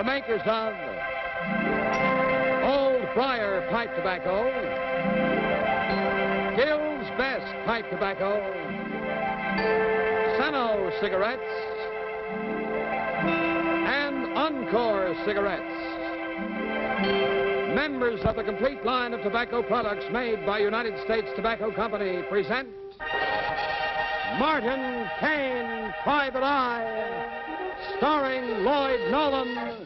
makers of Old Briar pipe tobacco, Gill's Best pipe tobacco, Seno cigarettes, and Encore cigarettes. Members of the complete line of tobacco products made by United States Tobacco Company present Martin Kane, Private Eye, starring Lloyd Nolan.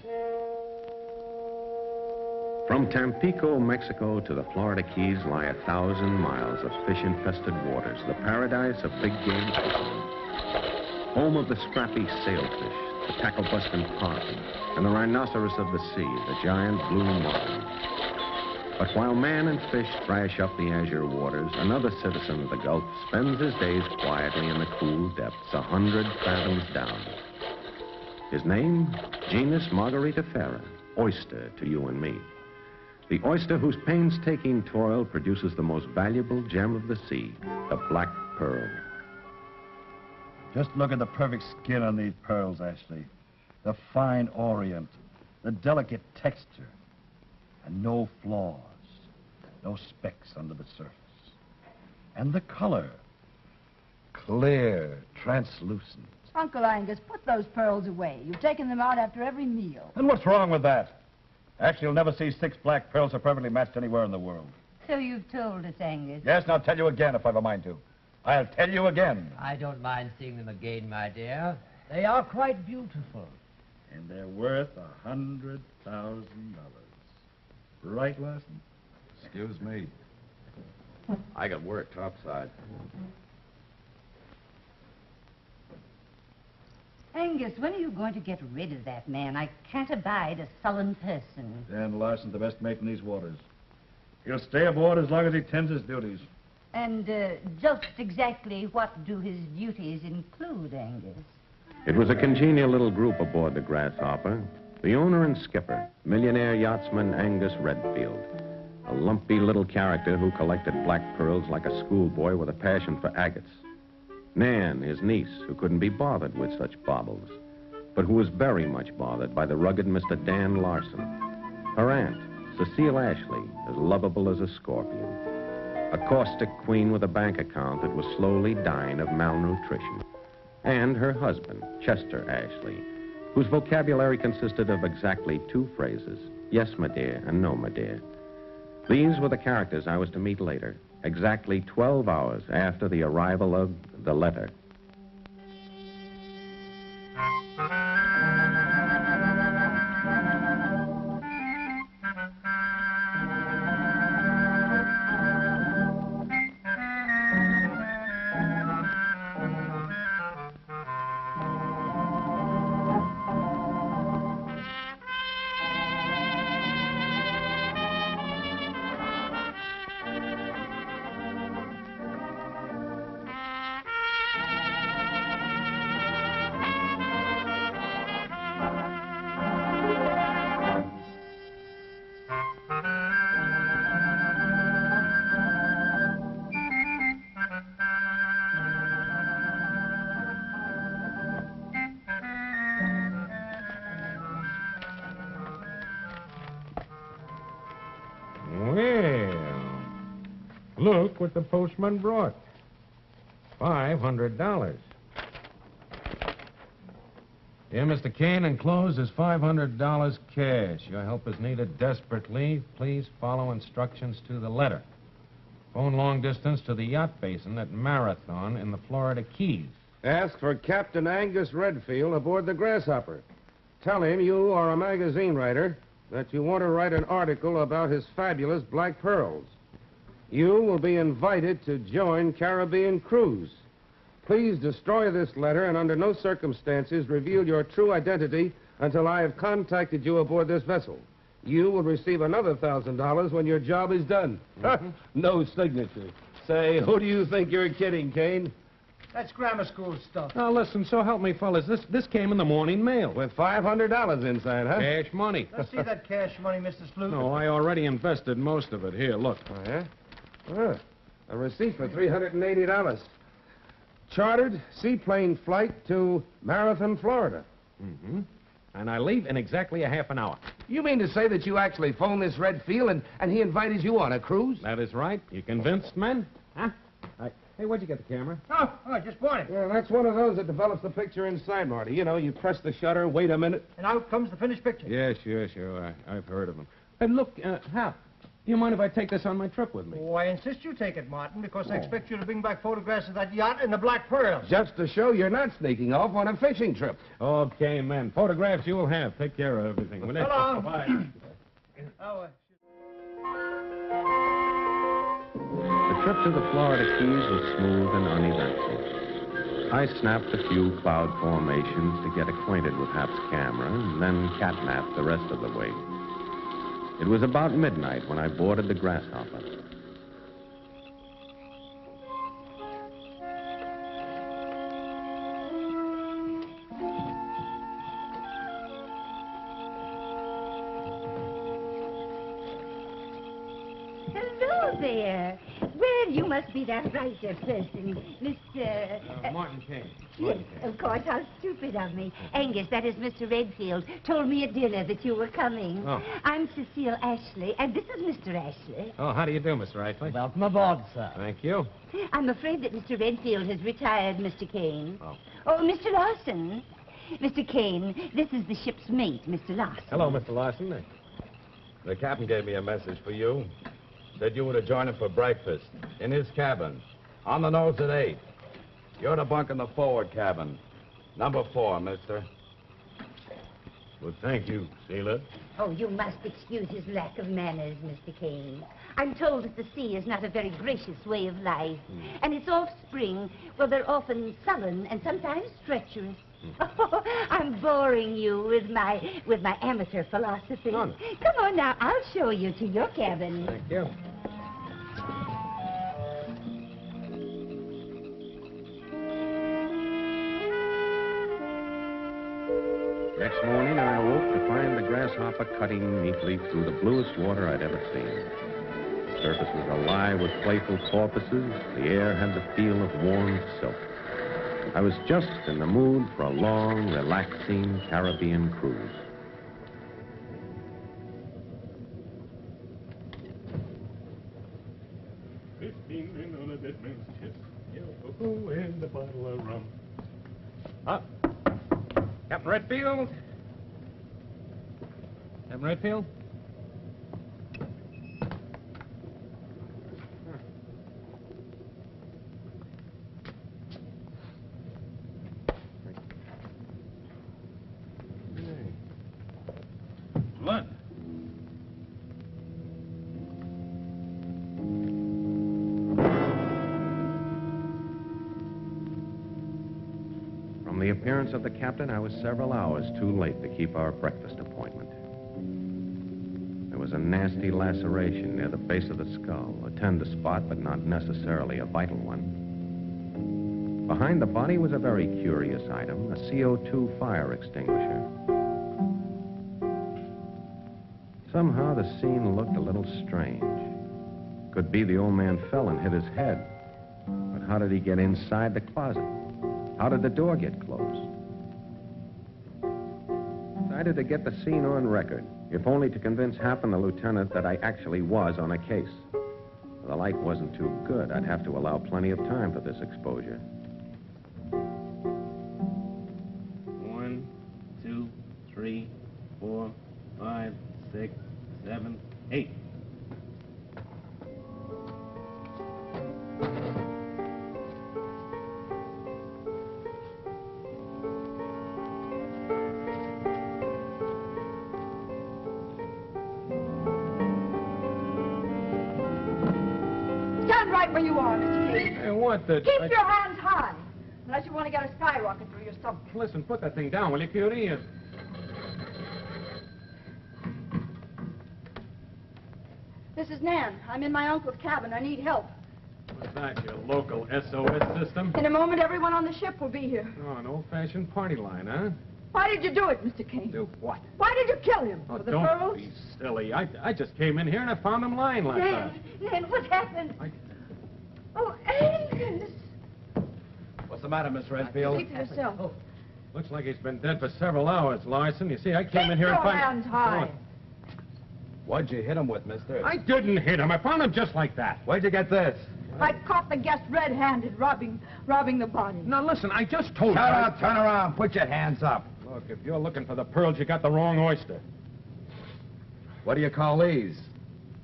From Tampico, Mexico to the Florida Keys lie 1,000 miles of fish-infested waters, the paradise of big game fishing. Home of the scrappy sailfish, the tackle-busting tarpon, and the rhinoceros of the sea, the giant blue marlin. But while man and fish thrash up the azure waters, another citizen of the Gulf spends his days quietly in the cool depths, 100 fathoms down. His name, genus Margaritifera, oyster to you and me. The oyster whose painstaking toil produces the most valuable gem of the sea, the black pearl. Just look at the perfect skin on these pearls, Ashley. The fine orient, the delicate texture, and no flaws, no specks under the surface. And the color, clear, translucent. Uncle Angus, put those pearls away. You've taken them out after every meal. And what's wrong with that? Actually, you'll never see 6 black pearls so perfectly matched anywhere in the world. So you've told us, Angus. Yes, and I'll tell you again if I've a mind to. I'll tell you again. I don't mind seeing them again, my dear. They are quite beautiful. And they're worth $100,000. Right, Larson? Excuse me. I got work topside. Angus, when are you going to get rid of that man? I can't abide a sullen person. Dan Larson's the best mate in these waters. He'll stay aboard as long as he tends his duties. And just exactly what do his duties include, Angus? It was a congenial little group aboard the Grasshopper. The owner and skipper, millionaire yachtsman Angus Redfield, a lumpy little character who collected black pearls like a schoolboy with a passion for agates. Nan, his niece, who couldn't be bothered with such baubles, but who was very much bothered by the rugged Mr. Dan Larson. Her aunt, Cecile Ashley, as lovable as a scorpion. A caustic queen with a bank account that was slowly dying of malnutrition. And her husband, Chester Ashley, whose vocabulary consisted of exactly 2 phrases, yes, my dear, and no, my dear. These were the characters I was to meet later, exactly 12 hours after the arrival of the letter. Look what the postman brought. $500. Dear Mr. Kane, enclosed is $500 cash. Your help is needed desperately. Please follow instructions to the letter. Phone long distance to the yacht basin at Marathon in the Florida Keys. Ask for Captain Angus Redfield aboard the Grasshopper. Tell him you are a magazine writer, that you want to write an article about his fabulous black pearls. You will be invited to join Caribbean Cruise. Please destroy this letter and under no circumstances reveal your true identity until I have contacted you aboard this vessel. You will receive another $1,000 when your job is done. No signature. Say, who do you think you're kidding, Kane? That's grammar school stuff. Now, listen, so help me, fellas. This came in the morning mail. With $500 inside, huh? Cash money. Let's see that cash money, Mr. Sloop. No, I already invested most of it. Here, look. Oh, yeah? A receipt for $380. Chartered seaplane flight to Marathon, Florida. Mm-hmm. And I leave in exactly a half an hour. You mean to say that you actually phoned this Redfield and he invited you on a cruise? That is right. You convinced, men? Huh? Hey, where'd you get the camera? Oh, I just bought it. Yeah, that's one of those that develops the picture inside, Marty. You know, you press the shutter, wait a minute. And out comes the finished picture. Yeah, sure. I've heard of them. Hey, look, Hal, do you mind if I take this on my trip with me? Oh, I insist you take it, Martin, because I expect you to bring back photographs of that yacht and the Black Pearl. Just to show you're not sneaking off on a fishing trip. Okay, men. Photographs you will have. Take care of everything. Will you? So long. Bye. The trip to the Florida Keys was smooth and uneventful. I snapped a few cloud formations to get acquainted with Hap's camera, and then catnapped the rest of the way. It was about midnight when I boarded the Grasshopper. Hello there. Well, you must be that writer person, Mr. Martin Kane. Yes, of course. How stupid of me. Angus, that is Mr. Redfield, told me at dinner that you were coming. Oh. I'm Cecile Ashley, and this is Mr. Ashley. Oh, how do you do, Mr. Ashley? Welcome aboard, sir. Thank you. I'm afraid that Mr. Redfield has retired, Mr. Kane. Oh. Oh, Mr. Larson. Mr. Kane, this is the ship's mate, Mr. Larson. Hello, Mr. Larson. The captain gave me a message for you. Said you were to join him for breakfast in his cabin. On the nose at 8. You're to bunk in the forward cabin. Number 4, mister. Well, thank you, sailor. Oh, you must excuse his lack of manners, Mr. Kane. I'm told that the sea is not a very gracious way of life. And its offspring, well, they're often sullen and sometimes treacherous. Oh, I'm boring you with my amateur philosophy. No, no. Come on now, I'll show you to your cabin. Thank you. Next morning, I awoke to find the Grasshopper cutting neatly through the bluest water I'd ever seen. The surface was alive with playful porpoises. The air had the feel of warm silk. I was just in the mood for a long, relaxing Caribbean cruise. In the bottle of rum. Up. Captain Redfield? Captain Redfield? What? From the appearance of the captain, I was several hours too late to keep our breakfast appointment. There was a nasty laceration near the base of the skull, a tender spot, but not necessarily a vital one. Behind the body was a very curious item, a CO2 fire extinguisher. Somehow the scene looked a little strange. Could be the old man fell and hit his head. But how did he get inside the closet? How did the door get closed? Decided to get the scene on record, if only to convince Hap and the lieutenant that I actually was on a case. The light wasn't too good. I'd have to allow plenty of time for this exposure. 1, 2, 3, 4, 5, 6, 7, 8. Stand right where you are, Mr. Kane. Hey, what the... Keep your hands high, unless you want to get a skyrocket through your stomach. Listen, put that thing down, will you, cutie? This is Nan. I'm in my uncle's cabin. I need help. What's that, your local SOS system? In a moment, everyone on the ship will be here. Oh, an old-fashioned party line, huh? Why did you do it, Mr. Kane? Do what? Why did you kill him? Oh, For the don't pearls? be silly. I just came in here and I found him lying like that. Nan, what happened? Oh, Angus! What's the matter, Miss Redfield? Speak for yourself. Looks like he's been dead for several hours, Larson. You see, I came in here Keep and your found... hands high. What'd you hit him with, mister? I didn't hit him. I found him just like that. Where'd you get this? I caught the guest red-handed robbing the body. Now, listen, I just told Shut you... up, turn around, put your hands up. Look, if you're looking for the pearls, you got the wrong oyster. What do you call these?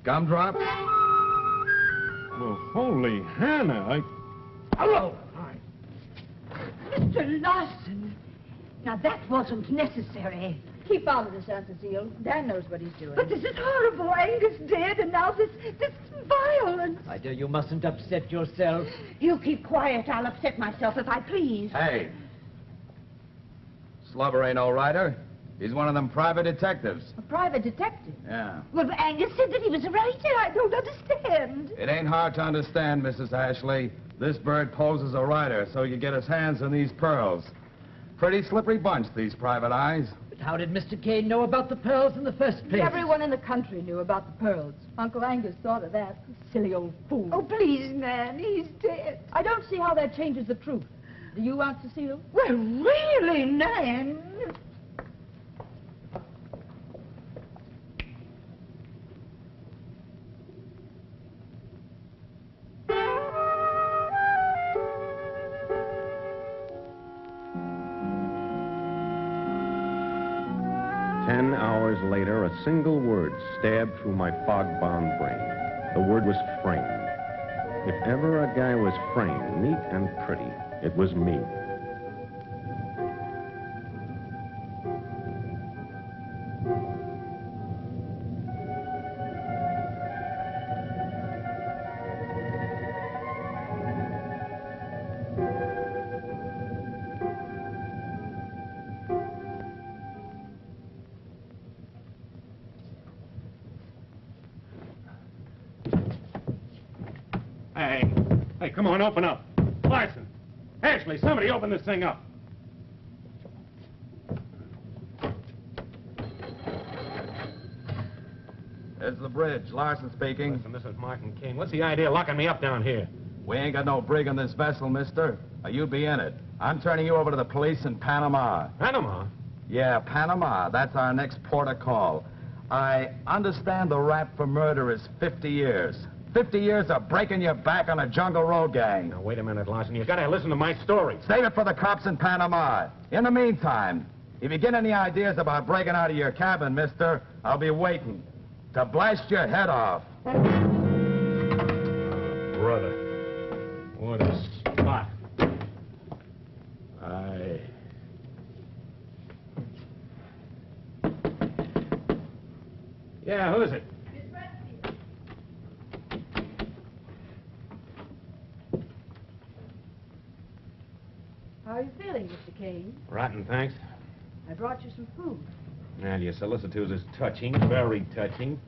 Gumdrops? Well, holy Hannah, Hello. Mr. Larson. Now, that wasn't necessary. Keep out of this, Aunt Cecile. Dan knows what he's doing. But this is horrible. Angus dead, and now this violence. My dear, you mustn't upset yourself. You keep quiet. I'll upset myself if I please. Hey. Slubber ain't no writer. He's one of them private detectives. A private detective. Yeah. Well, Angus said that he was a writer. I don't understand. It ain't hard to understand, Mrs. Ashley. This bird poses a writer, so you get his hands on these pearls. Pretty slippery bunch, these private eyes. But how did Mr. Kane know about the pearls in the first place? Everyone in the country knew about the pearls. Uncle Angus thought of that. Silly old fool. Oh, please, man. He's dead. I don't see how that changes the truth. Do you, Aunt Cecile? Well, really, Nan. 10 hours later, a single word stabbed through my fog-bound brain. The word was framed. If ever a guy was framed, neat and pretty, it was me. Hey, come on, open up. Larson, Ashley, somebody open this thing up. There's the bridge. Larson speaking. Listen, this is Martin Kane. What's the idea of locking me up down here? We ain't got no brig on this vessel, mister. Or you'd be in it. I'm turning you over to the police in Panama. Panama? Yeah, Panama. That's our next port of call. I understand the rap for murder is 50 years. 50 years of breaking your back on a jungle road gang. Now, wait a minute, Larson. You gotta listen to my story. Save it for the cops in Panama. In the meantime, if you get any ideas about breaking out of your cabin, mister, I'll be waiting to blast your head off. Brother, what a spot. Yeah, who is it? How are you feeling, Mr. Kane? Rotten, thanks. I brought you some food. And your solicitude is touching, very touching.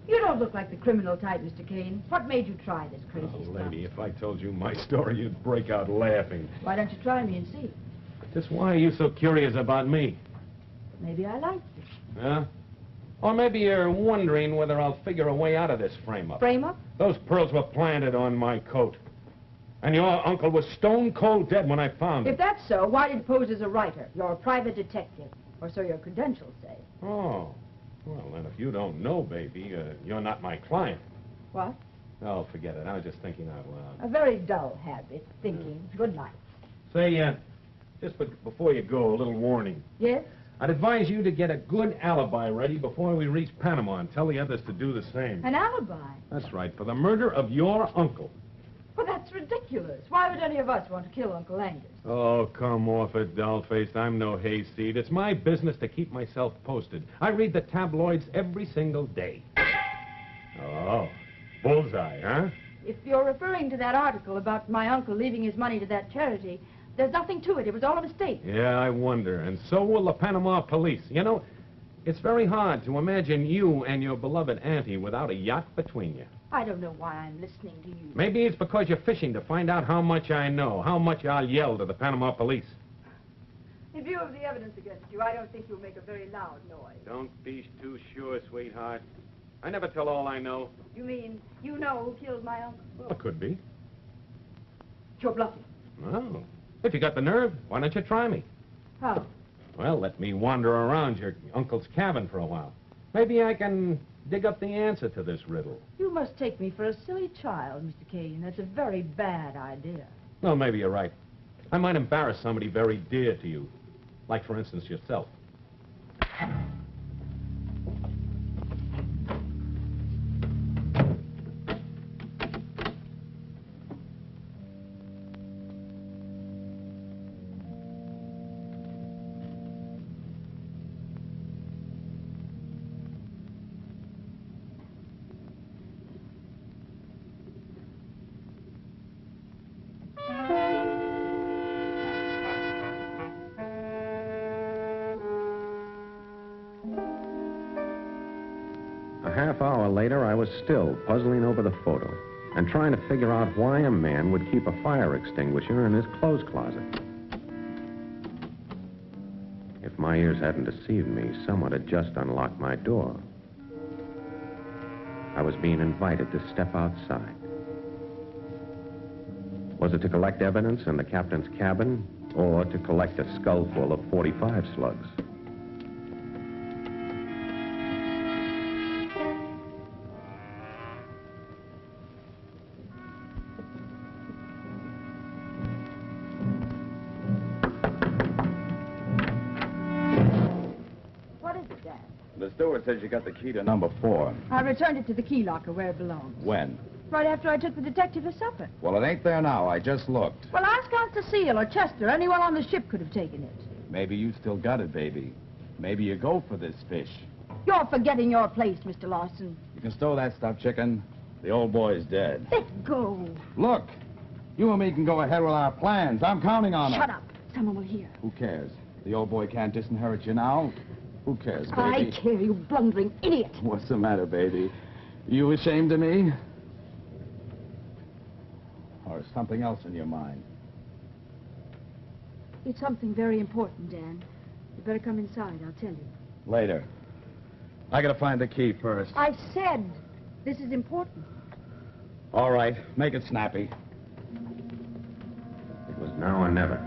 You don't look like the criminal type, Mr. Kane. What made you try this crazy Oh, stuff? lady, if I told you my story, you'd break out laughing. Why don't you try me and see? Just why are you so curious about me? Maybe I like you. Huh? Or maybe you're wondering whether I'll figure a way out of this frame-up. Frame-up? Those pearls were planted on my coat. And your uncle was stone cold dead when I found him. If that's so, why did you pose as a writer? You're a private detective. Or so your credentials say. Oh. Well, then if you don't know, baby, you're not my client. What? Oh, forget it. I was just thinking out loud. A very dull habit, thinking. Good night. Say, just before you go, a little warning. Yes? I'd advise you to get a good alibi ready before we reach Panama and tell the others to do the same. An alibi? That's right, for the murder of your uncle. Well, that's ridiculous. Why would any of us want to kill Uncle Angus? Oh, come off it, doll-faced. I'm no hayseed. It's my business to keep myself posted. I read the tabloids every single day. Oh, bullseye, huh? If you're referring to that article about my uncle leaving his money to that charity, there's nothing to it. It was all a mistake. Yeah, I wonder. And so will the Panama police. You know, it's very hard to imagine you and your beloved auntie without a yacht between you. I don't know why I'm listening to you. Maybe it's because you're fishing to find out how much I know, how much I'll yell to the Panama police. In view of the evidence against you, I don't think you'll make a very loud noise. Don't be too sure, sweetheart. I never tell all I know. You mean you know who killed my uncle? Well, it could be. You're bluffing. Oh, If you got the nerve, why don't you try me? How? Well, let me wander around your uncle's cabin for a while. Maybe I can dig up the answer to this riddle. You must take me for a silly child, Mr. Kane. That's a very bad idea. No, maybe you're right. I might embarrass somebody very dear to you. Like, for instance, yourself. A half hour later, I was still puzzling over the photo and trying to figure out why a man would keep a fire extinguisher in his clothes closet. If my ears hadn't deceived me, someone had just unlocked my door. I was being invited to step outside. Was it to collect evidence in the captain's cabin or to collect a skull full of 45 slugs? The steward says you got the key to number 4. I returned it to the key locker where it belongs. When? Right after I took the detective to supper. Well, it ain't there now. I just looked. Well, ask Constable Seal or Chester. Anyone on the ship could have taken it. Maybe you still got it, baby. Maybe you go for this fish. You're forgetting your place, Mr. Lawson. You can stow that stuff, chicken. The old boy's dead. Let go. Look, you and me can go ahead with our plans. I'm counting on it. Shut up. Someone will hear. Who cares? The old boy can't disinherit you now. Who cares, baby? I care, you blundering idiot. What's the matter, baby? You ashamed of me? Or something else in your mind? It's something very important, Dan. You better come inside. I'll tell you. Later. I gotta find the key first. I said this is important. All right. Make it snappy. It was now or never.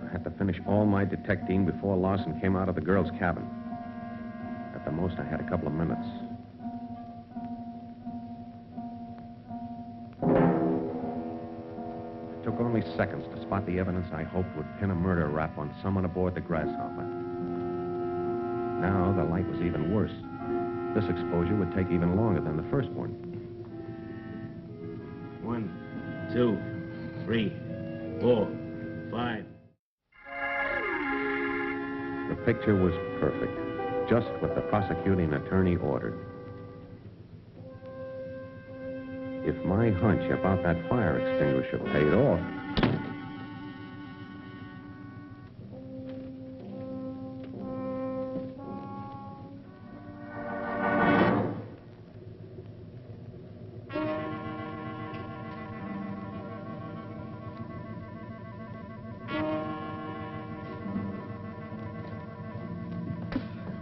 I had to finish all my detecting before Lawson came out of the girls' cabin. At the most, I had a couple of minutes. It took only seconds to spot the evidence I hoped would pin a murder rap on someone aboard the Grasshopper. Now, the light was even worse. This exposure would take even longer than the first one. 1, 2, 3, 4, 5. The picture was perfect, just what the prosecuting attorney ordered. If my hunch about that fire extinguisher paid off...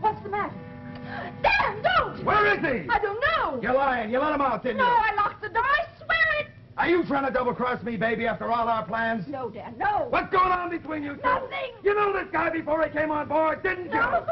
What's the matter? Dan, don't! Where is he? I don't know. You're lying. You let him out, didn't No, you? I locked the door. I swear it. Are you trying to double-cross me, baby, after all our plans? No, Dan, no. What's going on between you two? Nothing. You knew this guy before he came on board, didn't you? No.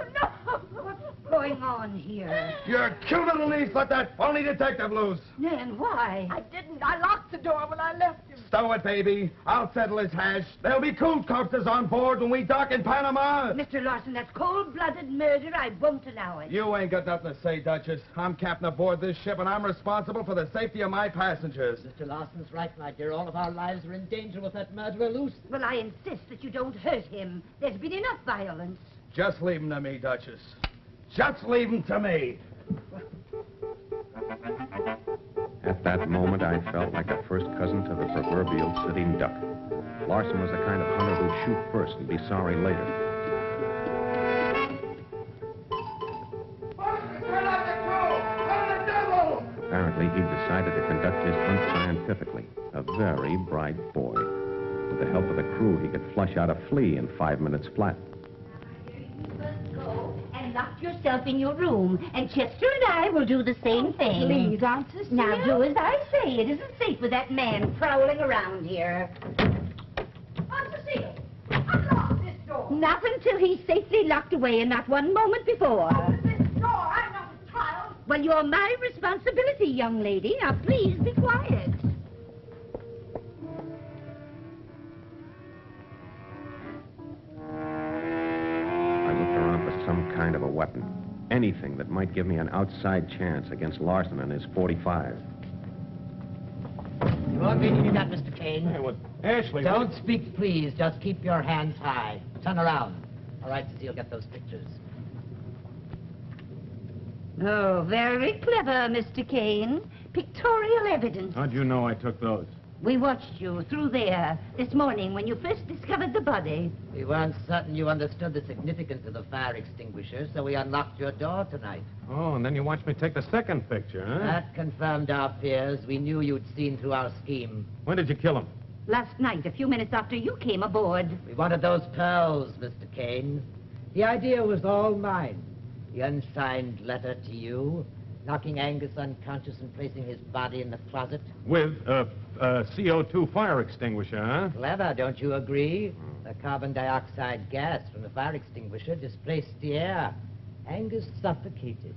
What's going on here? Your cute little niece let that phony detective loose. Nan, why? I didn't. I locked the door when I left him. Stow it, baby. I'll settle his hash. There'll be cool corpses on board when we dock in Panama. Mr. Lawson, that's cold-blooded murder. I won't allow it. You ain't got nothing to say, Duchess. I'm captain aboard this ship, and I'm responsible for the safety of my passengers. Mr. Lawson's right, my dear. All of our lives are in danger with that murderer loose. Well, I insist that you don't hurt him. There's been enough violence. Just leave him to me, Duchess. Just leave him to me. At that moment, I felt like a first cousin to the proverbial sitting duck. Larson was the kind of hunter who'd shoot first and be sorry later. Apparently, he'd decided to conduct his hunt scientifically. A very bright boy. With the help of the crew, he could flush out a flea in 5 minutes flat. You must go and lock yourself in your room, and Chester and I will do the same thing. Please, Aunt Cecile. Now, do as I say. It isn't safe with that man prowling around here. Aunt Cecile! Not until he's safely locked away and not one moment before. This door, I'm not a child. Well, you're my responsibility, young lady. Now, please be quiet. I looked around for some kind of a weapon. Anything that might give me an outside chance against Larson and his 45. You want me to do that, Mr. Kane? Hey, what? Ashley, Don't speak, please. Just keep your hands high. Turn around. All right, so you'll get those pictures. Oh, very clever, Mr. Kane. Pictorial evidence. How'd you know I took those? We watched you through there this morning when you first discovered the body. We weren't certain you understood the significance of the fire extinguisher, so we unlocked your door tonight. Oh, and then you watched me take the second picture, huh? That confirmed our fears. We knew you'd seen through our scheme. When did you kill him? Last night, a few minutes after you came aboard. We wanted those pearls, Mr. Kane. The idea was all mine. The unsigned letter to you, knocking Angus unconscious and placing his body in the closet. With a CO2 fire extinguisher, huh? Clever, don't you agree? The carbon dioxide gas from the fire extinguisher displaced the air. Angus suffocated,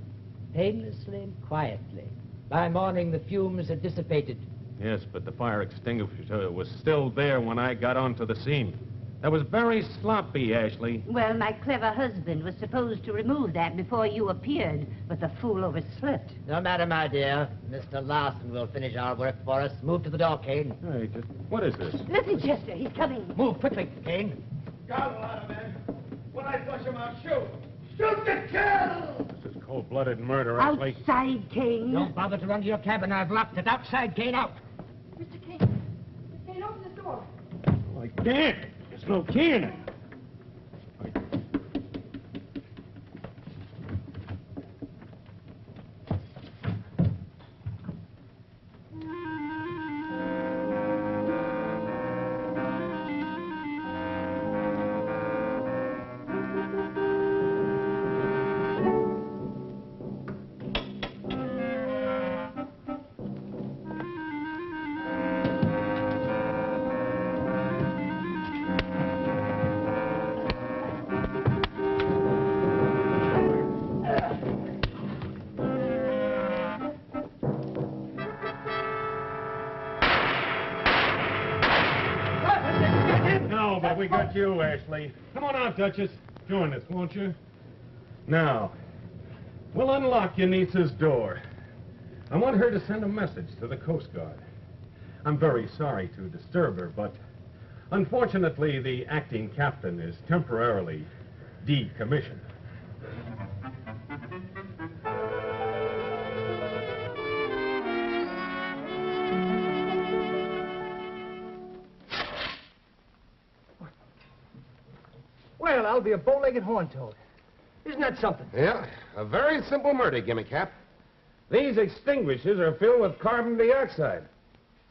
painlessly and quietly. By morning, the fumes had dissipated. Yes, but the fire extinguisher was still there when I got onto the scene. That was very sloppy, Ashley. Well, my clever husband was supposed to remove that before you appeared, but the fool overslept. No matter, my dear. Mr. Larson will finish our work for us. Move to the door, Kane. Hey, what is this? Listen, Chester, he's coming. Move quickly, Kane. Got a lot of men. When I flush him out, shoot. Shoot to kill! This is cold-blooded murder, Ashley. Outside, Kane. Don't bother to run to your cabin. I've locked it. Outside, Kane, out. Mr. Kane. Mr. Kane, open this door. Oh, I can't. There's no key in it. We got you, Ashley. Come on out, Duchess. Join us, won't you? Now, we'll unlock your niece's door. I want her to send a message to the Coast Guard. I'm very sorry to disturb her, but unfortunately, the acting captain is temporarily decommissioned. Well, I'll be a bow-legged horn-toad. Isn't that something? Yeah, a very simple murder, Gimme Cap. These extinguishers are filled with carbon dioxide.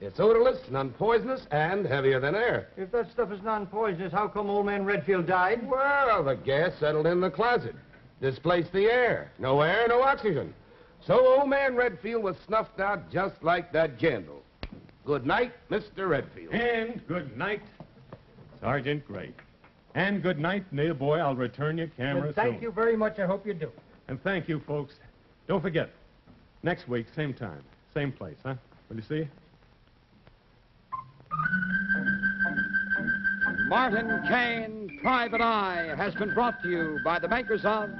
It's odorless, non-poisonous, and heavier than air. If that stuff is non-poisonous, how come old man Redfield died? Well, the gas settled in the closet, displaced the air. No air, no oxygen. So old man Redfield was snuffed out just like that candle. Good night, Mr. Redfield. And good night, Sergeant Gray. And good night, Neil boy. I'll return your camera soon. Thank you very much. I hope you do. And thank you, folks. Don't forget, next week, same time, same place, huh? Will you see? Martin Kane, Private Eye, has been brought to you by the makers of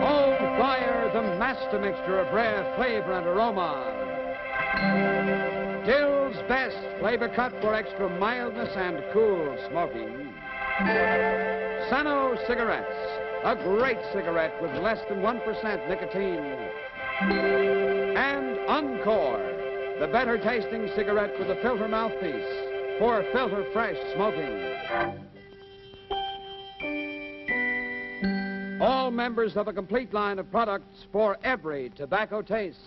Old Fire, the master mixture of rare flavor and aroma. Dill's Best, flavor cut for extra mildness and cool smoking. Sano Cigarettes, a great cigarette with less than 1% nicotine. And Encore, the better tasting cigarette with a filter mouthpiece for filter fresh smoking. All members of a complete line of products for every tobacco taste.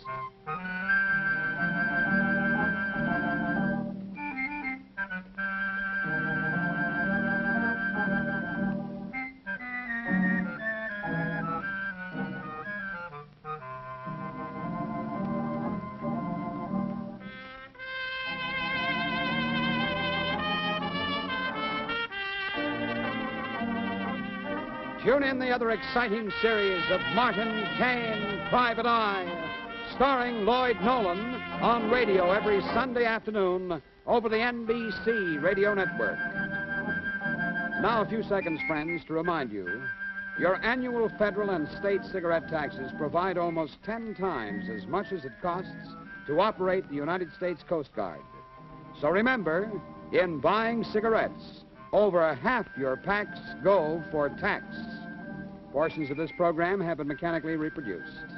Tune in the other exciting series of Martin Kane, Private Eye, starring Lloyd Nolan, on radio every Sunday afternoon over the NBC radio network. Now, a few seconds, friends, to remind you, your annual federal and state cigarette taxes provide almost 10 times as much as it costs to operate the United States Coast Guard. So remember, in buying cigarettes, over half your packs go for tax. Portions of this program have been mechanically reproduced.